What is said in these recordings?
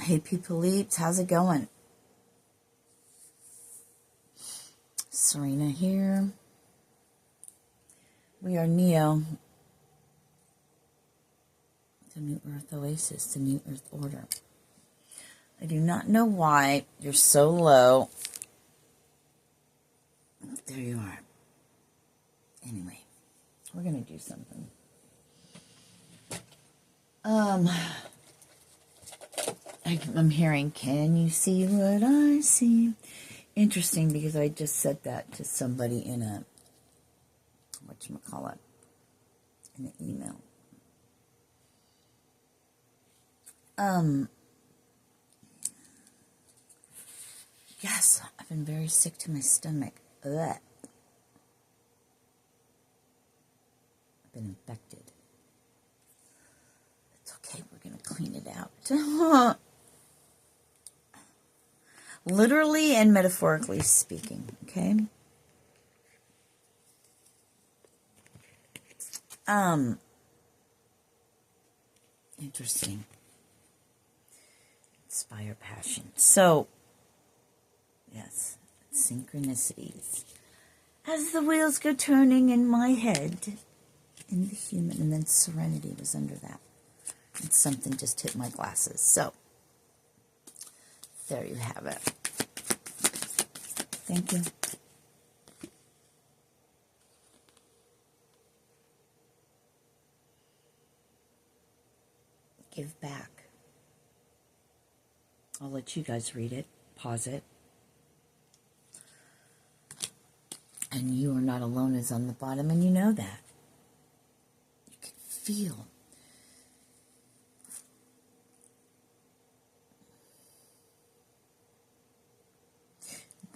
Hey people leaps, how's it going? Sirena here. We are Neo, the New Earth Oasis, the New Earth Order. I do not know why you're so low. There you are. Anyway, we're going to do something. I'm hearing, can you see what I see? Interesting, because I just said that to somebody in a, whatchamacallit, in an email. Yes, I've been very sick to my stomach. Ugh. I've been infected. It's okay, we're going to clean it out. Literally and metaphorically speaking, okay? Interesting. Inspire passion. So, yes, synchronicities. As the wheels go turning in my head, in the human, and then serenity was under that. And something just hit my glasses. So, there you have it. Thank you. Give back. I'll let you guys read it. Pause it. And you are not alone is on the bottom, and you know that. You can feel.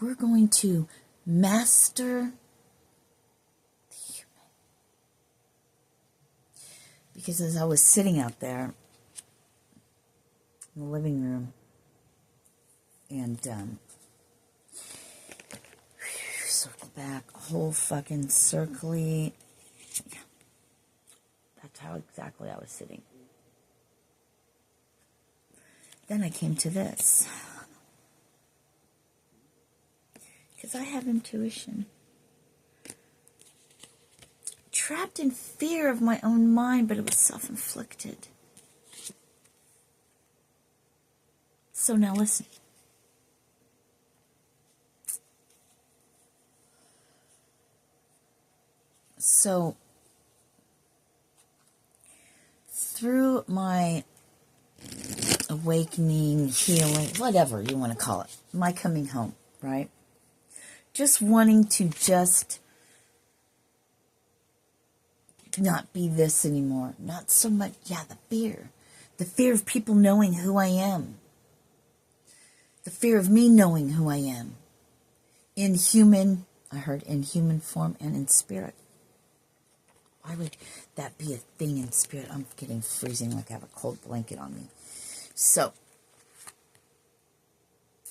We're going to master the human. Because as I was sitting out there in the living room, and circle back, a whole fucking circle-y. Yeah. That's how exactly I was sitting. Then I came to this. Because I have intuition. Trapped in fear of my own mind, but it was self-inflicted. So now listen. So, through my awakening, healing, whatever you want to call it, my coming home, right? Just wanting to just not be this anymore. Not so much, the fear. The fear of people knowing who I am. The fear of me knowing who I am. In human, I heard in human form and in spirit. Why would that be a thing in spirit? I'm getting freezing like I have a cold blanket on me. So,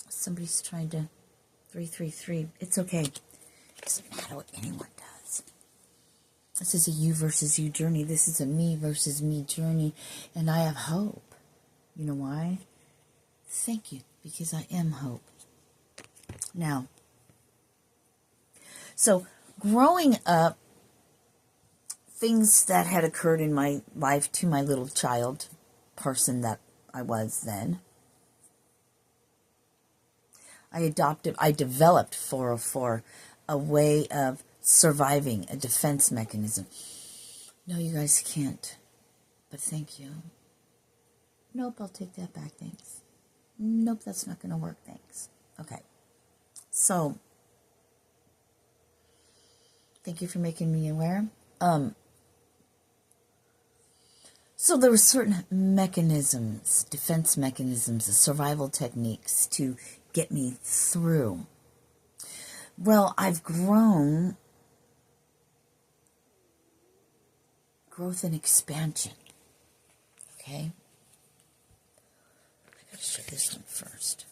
somebody's trying to 333. It's okay. It doesn't matter what anyone does. This is a you versus you journey. This is a me versus me journey. And I have hope. You know why? Thank you. Because I am hope. Now, so growing up, things that had occurred in my life to my little child person that I was then. I developed 404, a way of surviving, a defense mechanism. No, you guys can't. But thank you. Nope, I'll take that back, thanks. Nope, that's not going to work, thanks. Okay. So, thank you for making me aware. So there were certain mechanisms, defense mechanisms, survival techniques to get me through. Well, I've grown. Growth and expansion. Okay? I gotta show this one first.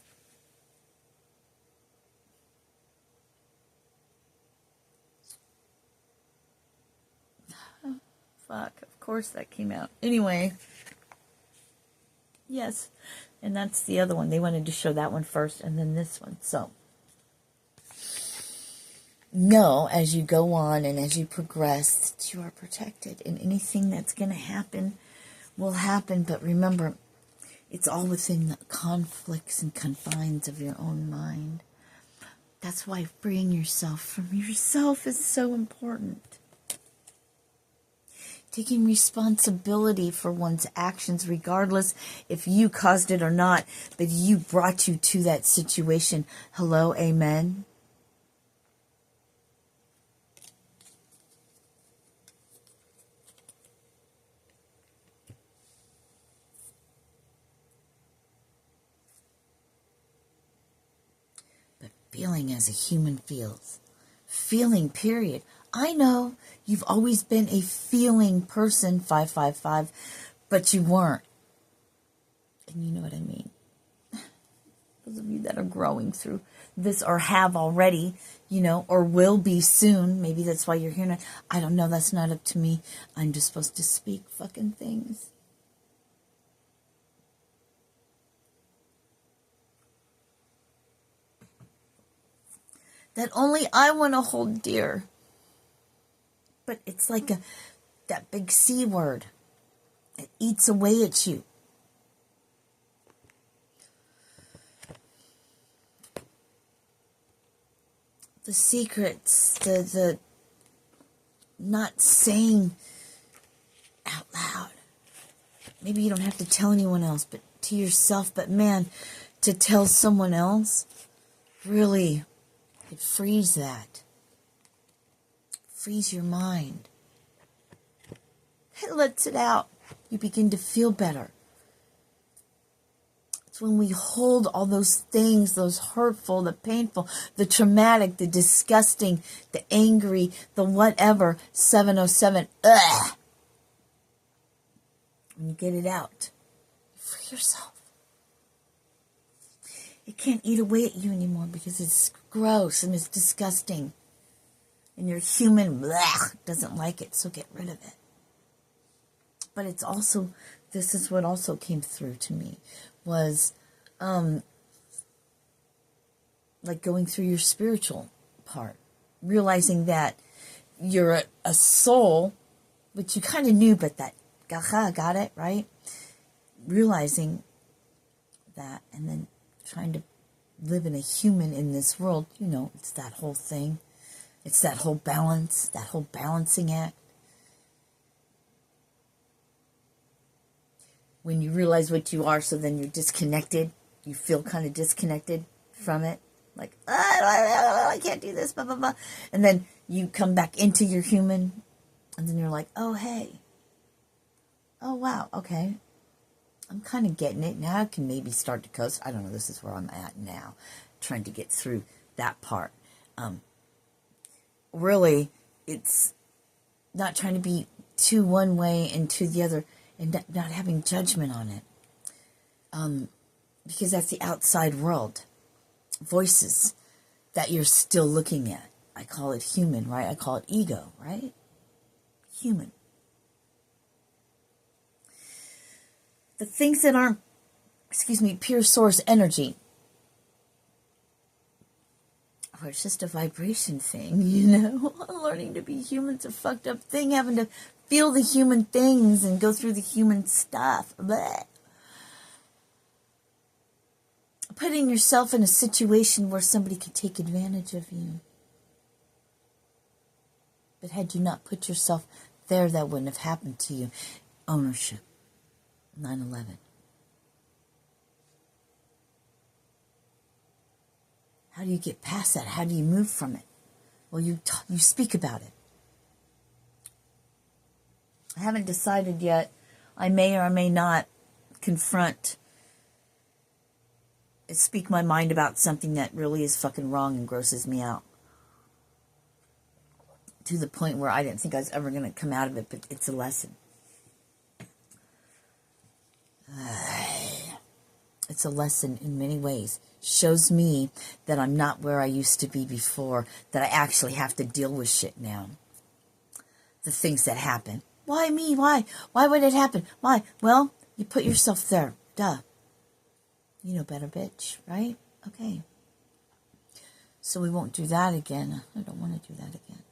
Oh, fuck. Of course that came out. Anyway. Yes. And that's the other one. They wanted to show that one first and then this one. So, know as you go on and as you progress that you are protected. And anything that's going to happen will happen. But remember, it's all within the conflicts and confines of your own mind. That's why freeing yourself from yourself is so important. Taking responsibility for one's actions, regardless if you caused it or not, but you brought you to that situation. Hello, amen? But feeling as a human feels. Feeling, period. I know you've always been a feeling person, 555, but you weren't. And you know what I mean. Those of you that are growing through this or have already, or will be soon. Maybe that's why you're here now. I don't know. That's not up to me. I'm just supposed to speak fucking things. That only I want to hold dear. But it's like that big C word. It eats away at you. The secrets, the not saying out loud. Maybe you don't have to tell anyone else, but to yourself. But man, to tell someone else, really, it frees that. Frees your mind. It lets it out. You begin to feel better. It's when we hold all those things, those hurtful, the painful, the traumatic, the disgusting, the angry, the whatever, 707, when you get it out, you free yourself. It can't eat away at you anymore because it's gross and it's disgusting. And your human doesn't like it, so get rid of it. But it's also, this is what also came through to me, was like going through your spiritual part. Realizing that you're a soul, which you kind of knew, but that, got it, right? Realizing that, and then trying to live in a human in this world, it's that whole thing. It's that whole balance, that whole balancing act. When you realize what you are, so then you're disconnected. You feel kind of disconnected from it. Like, I can't do this, blah, blah, blah. And then you come back into your human. And then you're like, oh, hey. Oh, wow, okay. I'm kind of getting it. Now I can maybe start to coast. I don't know, this is where I'm at now. Trying to get through that part. Really, it's not trying to be too one way and to the other, and not having judgment on it. Because that's the outside world. Voices that you're still looking at. I call it human, right? I call it ego, right? Human. The things that aren't, pure source energy. Or it's just a vibration thing, Learning to be human's a fucked up thing, having to feel the human things and go through the human stuff. Blech. Putting yourself in a situation where somebody could take advantage of you. But had you not put yourself there, that wouldn't have happened to you. Ownership. 9/11. How do you get past that? How do you move from it? Well, you speak about it. I haven't decided yet. I may or I may not confront, speak my mind about something that really is fucking wrong and grosses me out. To the point where I didn't think I was ever going to come out of it, but it's a lesson. It's a lesson in many ways. Shows me that I'm not where I used to be before, that I actually have to deal with shit now. The things that happen. Why me? Why? Why would it happen? Why? Well, you put yourself there. Duh. You know better, bitch, right? Okay. So we won't do that again. I don't want to do that again.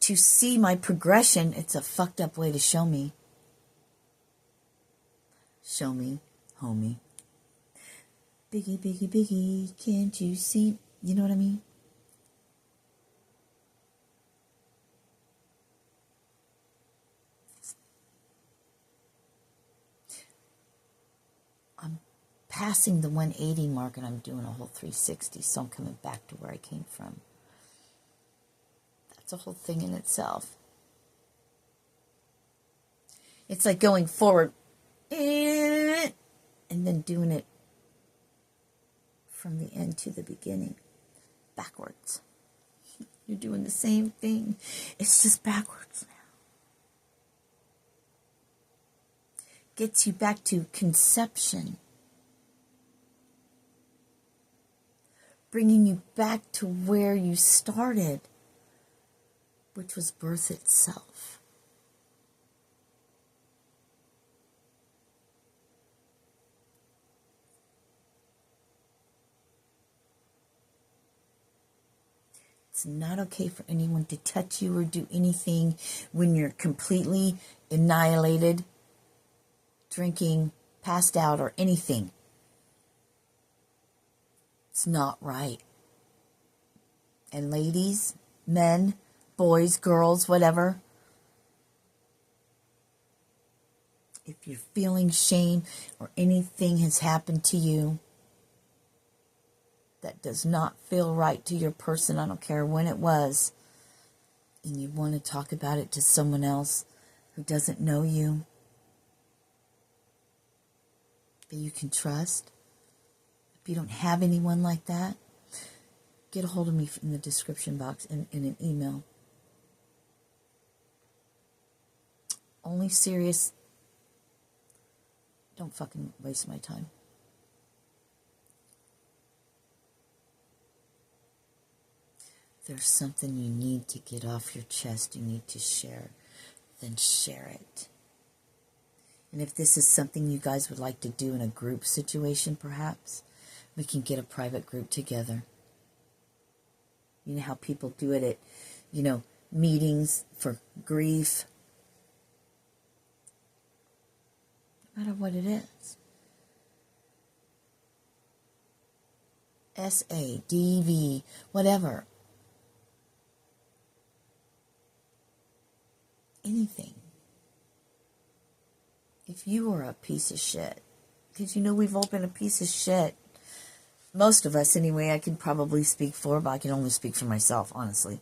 To see my progression, it's a fucked up way to show me. Show me, homie. Biggie, biggie, biggie, can't you see? You know what I mean? I'm passing the 180 mark and I'm doing a whole 360, so I'm coming back to where I came from. That's a whole thing in itself. It's like going forward and then doing it from the end to the beginning, backwards. You're doing the same thing. It's just backwards now. Gets you back to conception. Bringing you back to where you started, which was birth itself. It's not okay for anyone to touch you or do anything when you're completely annihilated, drinking, passed out, or anything. It's not right. And ladies, men, boys, girls, whatever, if you're feeling shame or anything has happened to you that does not feel right to your person, I don't care when it was, and you want to talk about it to someone else who doesn't know you, that you can trust, if you don't have anyone like that, get a hold of me in the description box in an email. Only serious. Don't fucking waste my time. There's something you need to get off your chest, you need to share, then share it. And if this is something you guys would like to do in a group situation, perhaps, we can get a private group together. You know how people do it at, meetings for grief. No matter what it is. SADV, whatever. Anything. If you are a piece of shit, because we've all been a piece of shit. Most of us, anyway. I can probably speak for, but I can only speak for myself, honestly.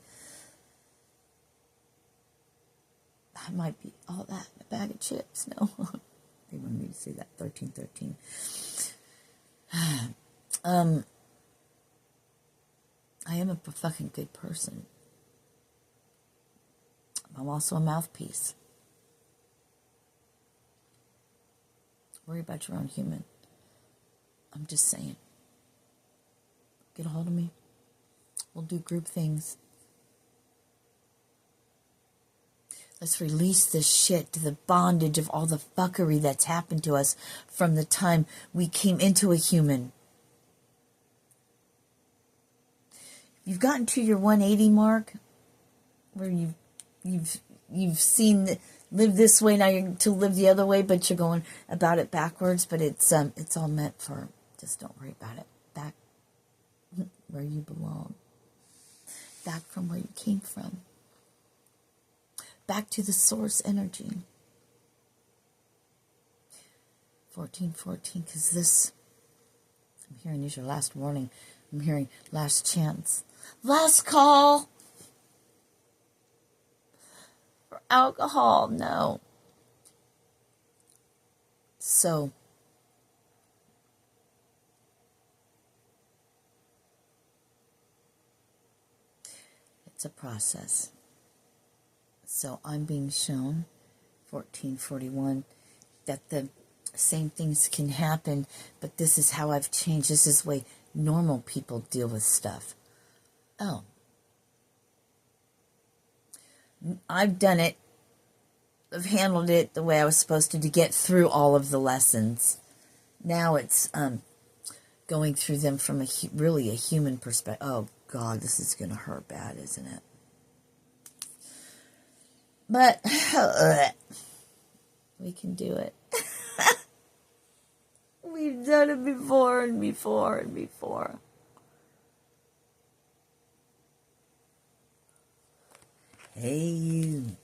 I might be all that in a bag of chips. No. They wanted me to say that. 1313. I am a fucking good person. I'm also a mouthpiece. Worry about your own human. I'm just saying. Get a hold of me. We'll do group things. Let's release this shit to the bondage of all the fuckery that's happened to us from the time we came into a human. You've gotten to your 180 mark, where you've seen live this way, now you're to live the other way, but you're going about it backwards. But it's all meant for. Just don't worry about it. Back where you belong. Back from where you came from. Back to the source energy. 1414, because this, I'm hearing is your last warning. I'm hearing last chance. Last call. For alcohol, no. So, it's a process. So I'm being shown, 1441, that the same things can happen, but this is how I've changed. This is the way normal people deal with stuff. Oh. I've done it have handled it the way I was supposed to get through all of the lessons. Now it's going through them from really a human perspective. Oh, God, this is going to hurt bad, isn't it? But we can do it. We've done it before and before and before. Hey, you.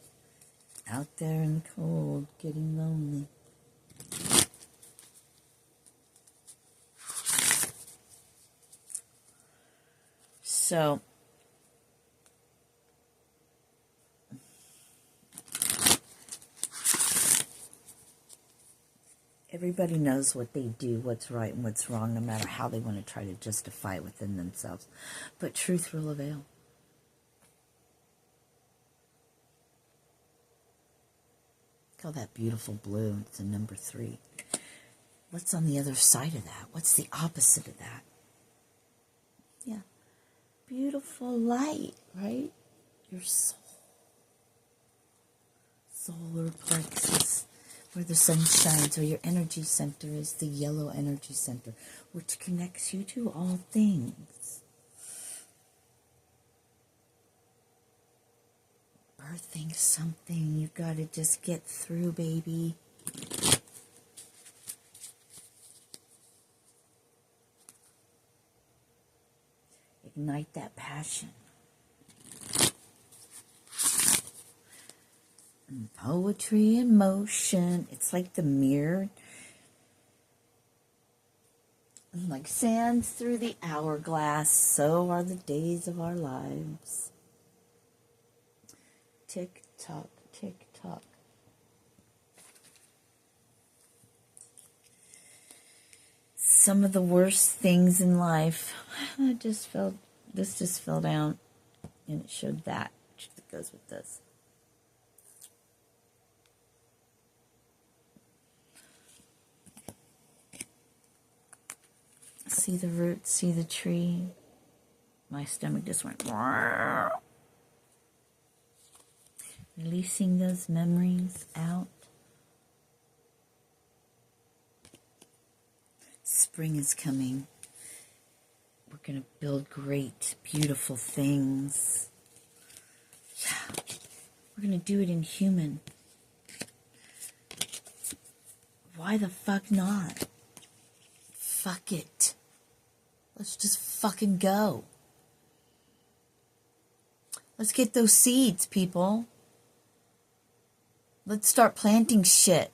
Out there in the cold, getting lonely. So, everybody knows what they do, what's right and what's wrong, no matter how they want to try to justify it within themselves. But truth will avail. Look at all that beautiful blue. It's a number 3. What's on the other side of that? What's the opposite of that? Yeah. Beautiful light, right? Your soul. Solar plexus, where the sun shines, where your energy center is, the yellow energy center, which connects you to all things. Birthing something, you gotta just get through, baby. Ignite that passion. And poetry in motion. It's like the mirror. Like sands through the hourglass, so are the days of our lives. Tick tock, tick tock. Some of the worst things in life. This just fell down, and it showed that. It goes with this. See the roots, see the tree. My stomach just went. Releasing those memories out. Spring is coming. We're going to build great, beautiful things. Yeah. We're going to do it in human. Why the fuck not? Fuck it. Let's just fucking go. Let's get those seeds, people. Let's start planting shit.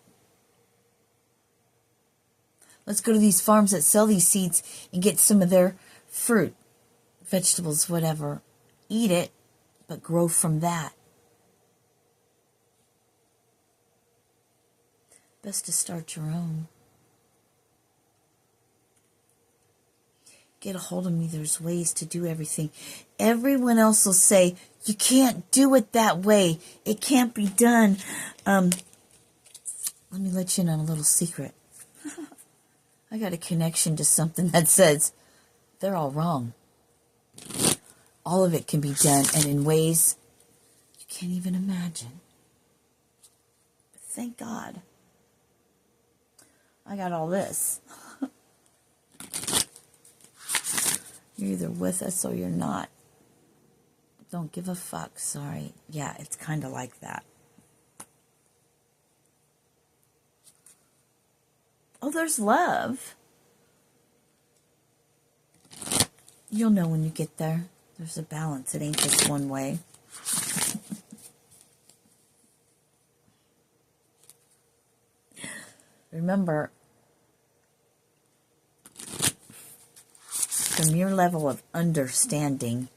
Let's go to these farms that sell these seeds and get some of their fruit, vegetables, whatever. Eat it, but grow from that. Best to start your own. Get a hold of me. There's ways to do everything. Everyone else will say, you can't do it that way. It can't be done. Let me let you in on a little secret. I got a connection to something that says they're all wrong. All of it can be done, and in ways you can't even imagine. But thank God I got all this. You're either with us or you're not. Don't give a fuck, sorry. Yeah, it's kind of like that. Oh, there's love. You'll know when you get there. There's a balance. It ain't just one way. Remember, from your level of understanding,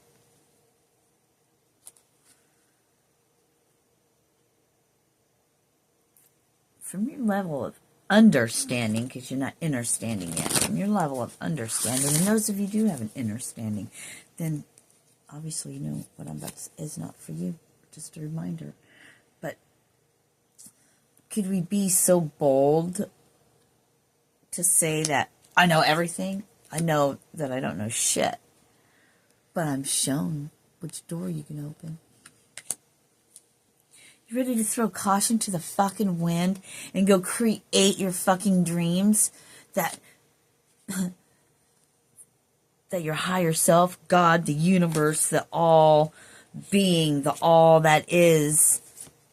because you're not understanding yet, from your level of understanding, and those of you do have an understanding, then obviously you know what I'm about to say is not for you. Just a reminder. But could we be so bold to say that I know everything? I know that I don't know shit, but I'm shown which door you can open. You ready to throw caution to the fucking wind and go create your fucking dreams that that your higher self, God, the universe, the all being, the all that is,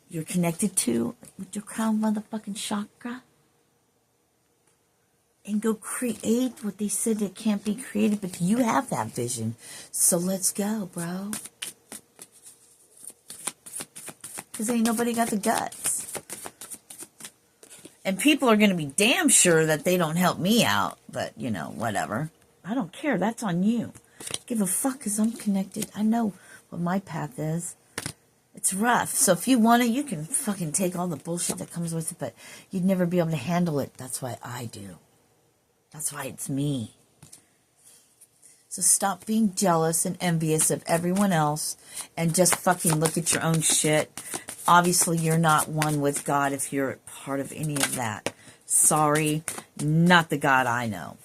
you're connected to with your crown motherfucking chakra? And go create what they said that can't be created, but you have that vision. So let's go, bro. Because ain't nobody got the guts. And people are going to be damn sure that they don't help me out. But, you know, whatever. I don't care. That's on you. Give a fuck because I'm connected. I know what my path is. It's rough. So if you want it, you can fucking take all the bullshit that comes with it. But you'd never be able to handle it. That's why I do. That's why it's me. So stop being jealous and envious of everyone else and just fucking look at your own shit. Obviously, you're not one with God if you're part of any of that. Sorry, not the God I know.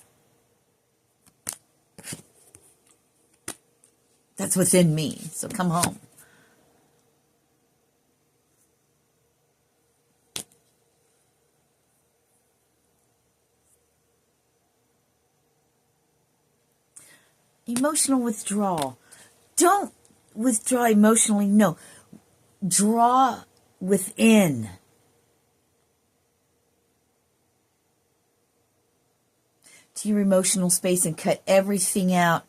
That's within me, so come home. Emotional withdrawal. Don't withdraw emotionally. No. Draw within. To your emotional space and cut everything out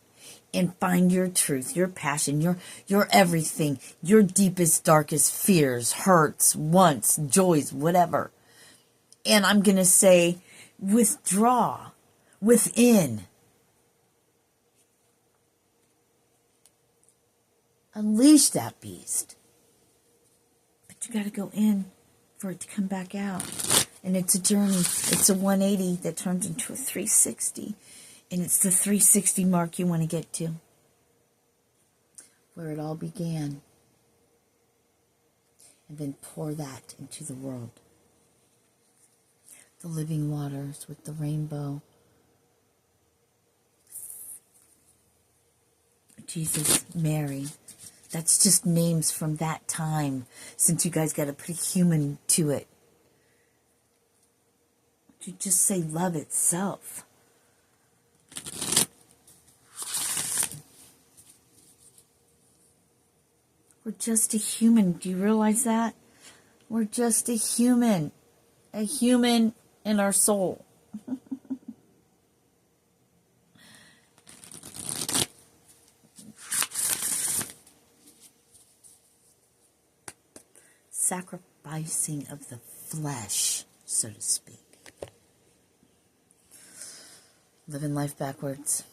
and find your truth, your passion, your everything, your deepest, darkest fears, hurts, wants, joys, whatever. And I'm going to say withdraw within. Unleash that beast. But you got to go in for it to come back out. And it's a journey. It's a 180 that turns into a 360. And it's the 360 mark you want to get to. Where it all began. And then pour that into the world. The living waters with the rainbow. Jesus, Mary. That's just names from that time, since you guys got to put a human to it. You just say love itself. We're just a human. Do you realize that? We're just a human. A human in our soul. Sacrificing of the flesh, so to speak. Living life backwards.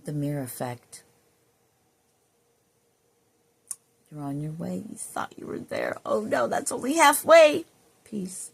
The mirror effect. You're on your way. You thought you were there. Oh no, that's only halfway. Peace.